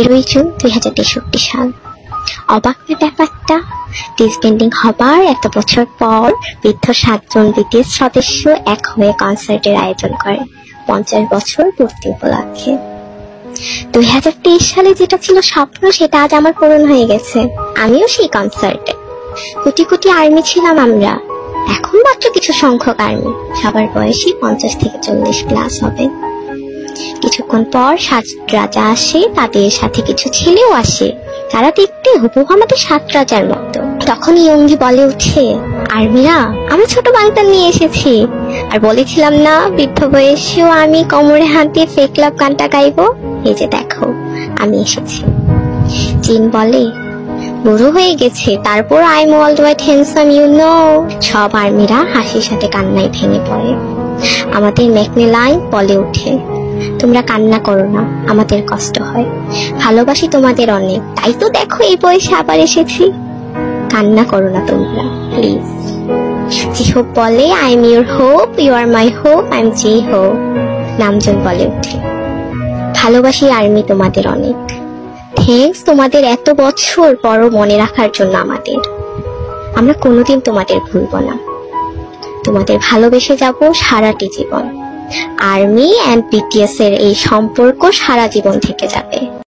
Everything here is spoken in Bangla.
13 জুন 2063 সাল। অবাক না ব্যাপারটা? ডিসব্যান্ডিং হবার 1 বছর পর বৃদ্ধ 7 জন বিটিএস সদস্য এক হয়ে কনসার্টের আয়োজন করে 50 বছর পূর্তি উপলক্ষে। 2023 সালে যেটা ছিল স্বপ্ন সেটা আজ আমার পূরণ হয়ে গেছে। আমিও সেই কনসার্টে। কোটি কোটি আর্মি ছিলাম আমরা, এখন মাত্র কিছু সংখ্যক আর্মি, সবার বয়সই 50 থেকে 40 প্লাস হবে। কিছুক্ষণ পর 7 রাজা আসে, তাদের সাথে কিছু ছেলেও আসে, তারা দেখতে হুবহু আমাদের 7 রাজার মতো। তখন ইয়ঙ্গি বলে উঠে, আর্মিরা আমি ছোট বাগদান নিয়ে এসেছি, আর বলেছিলাম না বৃদ্ধ বয়সেও আমি কোমরে হাত দিয়ে ফেক লাভ গানটা গাইবো, এই যে দেখো আমি এসেছি। জিন বলে, বুড়ো হয়ে গেছে, তারপর I am world wide handsome you know. সব আর্মিরা হাসির সাথে কান্নায় ভেঙে পড়ে। আমাদের ম্যাকমিলান বলে উঠে, তোমরা কান্না করো না, আমাদের কষ্ট হয়, ভালোবাসি তোমাদের অনেক, তাই তো দেখো এই বয়সে আবার এসেছি। কান্না করো না তোমরা প্লিজ। জি হোপ বলে, I am your hope, you are my hope, I am J Hope. নামজন বলে উঠে, ভালোবাসি আর্মি তোমাদের অনেক, থ্যাঙ্কস তোমাদের এত বছর পরও মনে রাখার জন্য আমাদের। আমরা কোনোদিন তোমাদের ভুলব না, তোমাদের ভালোবেসে যাব সারাটি জীবন। আর্মি অ্যান্ড বিটিএস এর এই সম্পর্ক সারা জীবন থেকে যাবে।